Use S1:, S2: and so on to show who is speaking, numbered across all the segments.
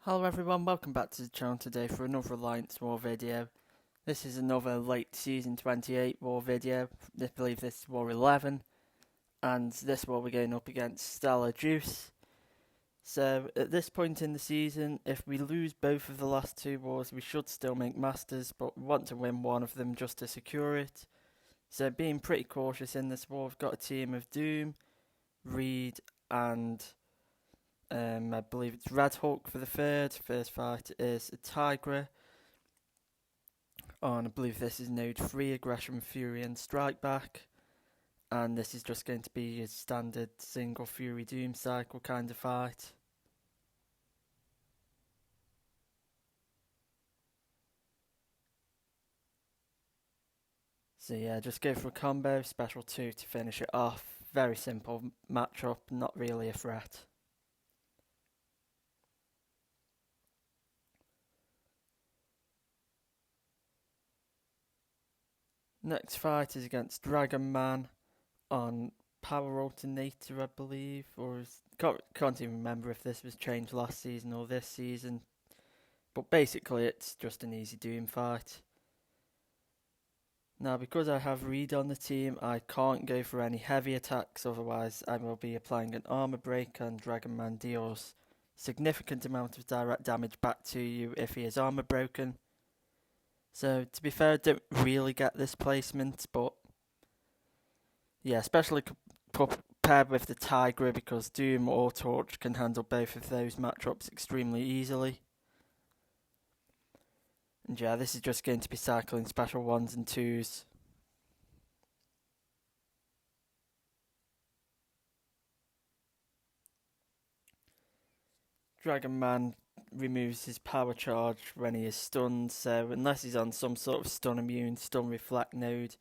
S1: Hello everyone, welcome back to the channel today for another Alliance War video. This is another late season 28 war video. I believe this is war 11, and this war we're going up against Stella Deus. So at this point in the season, if we lose both of the last two wars, we should still make Masters, but we want to win one of them just to secure it. So being pretty cautious in this war, we've got a team of Doom, Reed and I believe it's Red Hulk for the third. First fight is a Tigra. And I believe this is node 3, Aggression, Fury and Strike Back. And this is just going to be a standard single Fury Doom cycle kind of fight. So yeah, just go for a combo, special 2 to finish it off. Very simple matchup, not really a threat. Next fight is against Dragon Man on Power Alternator, I believe, or can't even remember if this was changed last season or this season. But basically, it's just an easy Doom fight. Now, because I have Reed on the team, I can't go for any heavy attacks, otherwise I will be applying an armor break, and Dragon Man deals significant amount of direct damage back to you if he is armor broken. So, to be fair, I don't really get this placement, but yeah, especially paired with the Tigra, because Doom or Torch can handle both of those matchups extremely easily. And yeah, this is just going to be cycling special 1s and 2s. Dragon Man removes his power charge when he is stunned, so unless he's on some sort of stun immune, stun reflect node,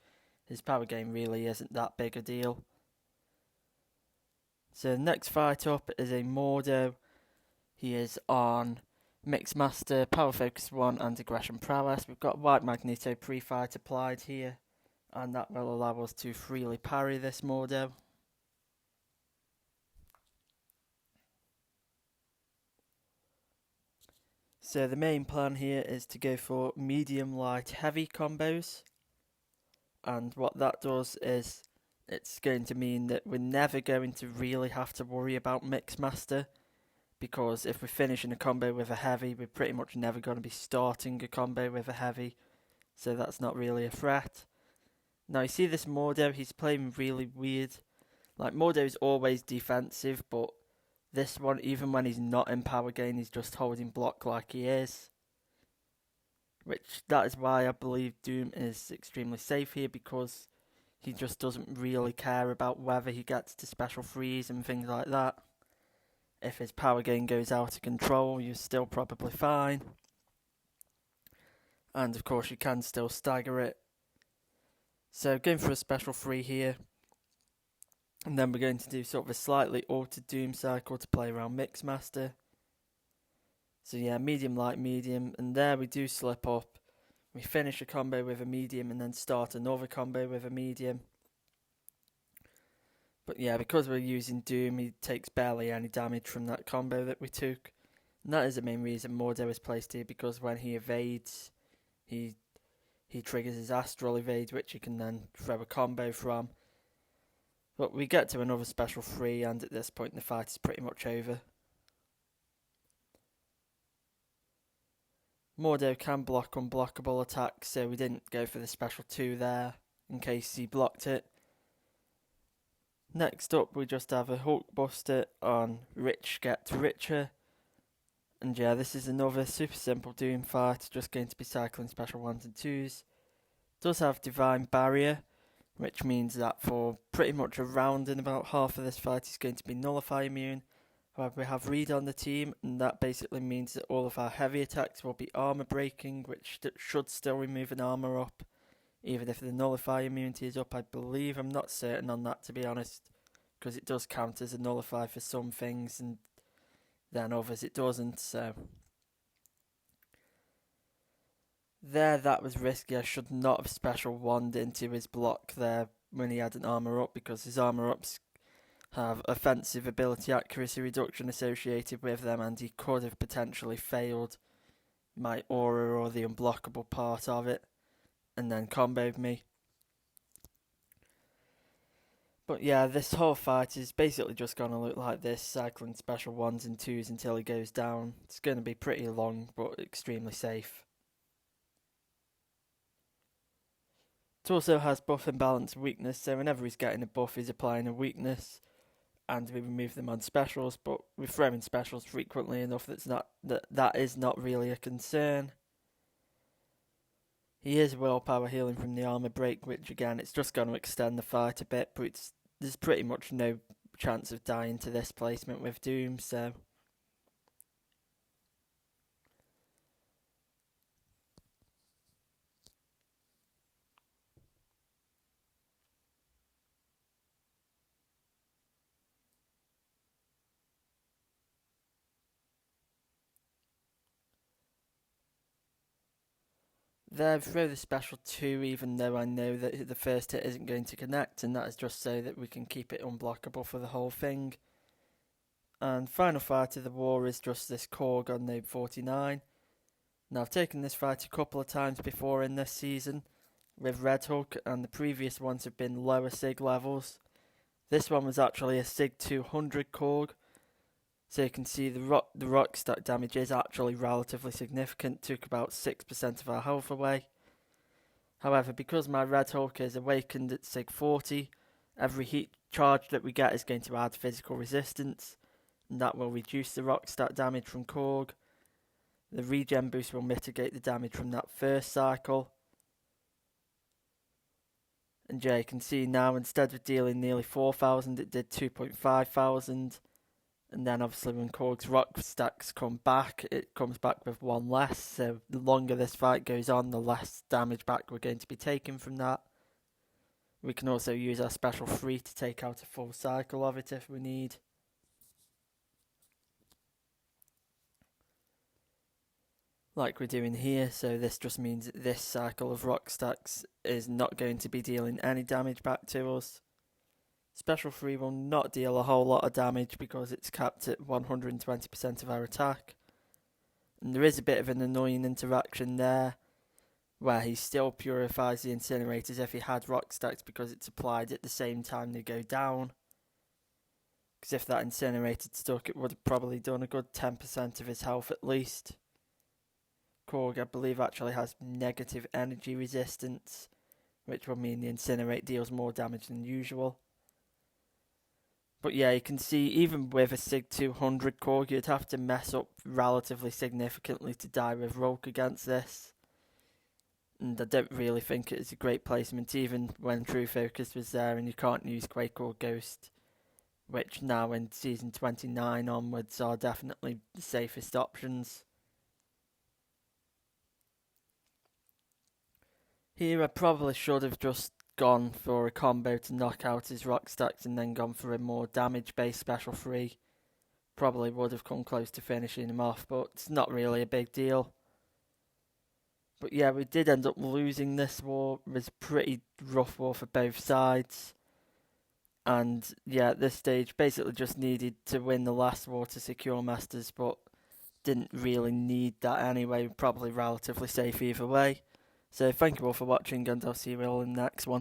S1: his power gain really isn't that big a deal. So next fight up is a Mordo. He is on Mixed Master, Power Focus 1 and Aggression Prowess. We've got White Magneto pre-fight applied here, and that will allow us to freely parry this Mordo. So the main plan here is to go for medium, light, heavy combos. And what that does is it's going to mean that we're never going to really have to worry about Mixmaster, because if we're finishing a combo with a heavy, we're pretty much never going to be starting a combo with a heavy, so that's not really a threat. Now you see this Mordo, he's playing really weird. Like, Mordo is always defensive, but this one, even when he's not in power gain, he's just holding block like he is. Which, that is why I believe Doom is extremely safe here, because he just doesn't really care about whether he gets to special freeze and things like that. If his power gain goes out of control, you're still probably fine. And of course you can still stagger it. So going for a special 3 here. And then we're going to do sort of a slightly altered Doom cycle to play around Mixmaster. So yeah, medium, light, medium, and there we do slip up. We finish a combo with a medium and then start another combo with a medium. But yeah, because we're using Doom, he takes barely any damage from that combo that we took. And that is the main reason Mordo is placed here, because when he evades, he triggers his Astral Evade, which he can then throw a combo from. But we get to another special 3, and at this point the fight is pretty much over. Mordo can block unblockable attacks, so we didn't go for the special 2 there, in case he blocked it. Next up we just have a Hulkbuster on Rich Get Richer. And yeah, this is another super simple Doom fight, just going to be cycling special 1s and 2s. Does have Divine Barrier, which means that for pretty much a round and about half of this fight is going to be Nullify immune. However, we have Reed on the team, and that basically means that all of our heavy attacks will be armor breaking, which should still remove an armor up, even if the Nullify immunity is up. I believe, I'm not certain on that to be honest, because it does count as a Nullify for some things, and then others it doesn't, so there, that was risky. I should not have special wand into his block there when he had an armor up, because his armor up's have offensive ability accuracy reduction associated with them, and he could have potentially failed my aura or the unblockable part of it and then comboed me. But yeah, this whole fight is basically just going to look like this, cycling special 1s and 2s until he goes down. It's going to be pretty long, but extremely safe. It also has buff and balance weakness, so whenever he's getting a buff, he's applying a weakness, and we remove them on specials, but we're throwing specials frequently enough that is not really a concern. He is willpower healing from the armor break, which again, it's just going to extend the fight a bit, but there's pretty much no chance of dying to this placement with Doom, so... There, throw the special 2, even though I know that the first hit isn't going to connect, and that is just so that we can keep it unblockable for the whole thing. And final fight of the war is just this Korg on node 49. Now, I've taken this fight a couple of times before in this season with Red Hulk, and the previous ones have been lower SIG levels. This one was actually a SIG 200 Korg, so you can see the rock stack damage is actually relatively significant, took about 6% of our health away. However, because my Red Hulk is awakened at SIG 40, every heat charge that we get is going to add physical resistance, and that will reduce the rock stack damage from Korg. The regen boost will mitigate the damage from that first cycle. And yeah, you can see now, instead of dealing nearly 4,000, it did 2,500. And then obviously when Korg's rock stacks come back, it comes back with 1 less. So the longer this fight goes on, the less damage back we're going to be taking from that. We can also use our special 3 to take out a full cycle of it if we need. Like we're doing here, so this just means that this cycle of rock stacks is not going to be dealing any damage back to us. Special 3 will not deal a whole lot of damage because it's capped at 120% of our attack. And there is a bit of an annoying interaction there, where he still purifies the incinerators if he had rock stacks because it's applied at the same time they go down. Because if that incinerator stuck, it would have probably done a good 10% of his health at least. Korg, I believe, actually has negative energy resistance, which will mean the incinerate deals more damage than usual. But yeah, you can see even with a SIG 200 Korg, you'd have to mess up relatively significantly to die with Roke against this. And I don't really think it is a great placement, even when True Focus was there and you can't use Quake or Ghost, which now in Season 29 onwards are definitely the safest options. Here I probably should have just gone for a combo to knock out his rock stacks and then gone for a more damage based special 3. Probably would have come close to finishing him off, but it's not really a big deal. But yeah, we did end up losing this war. It was a pretty rough war for both sides. And yeah, at this stage basically just needed to win the last war to secure Masters, but didn't really need that anyway. Probably relatively safe either way. So thank you all for watching, and I'll see you all in the next one.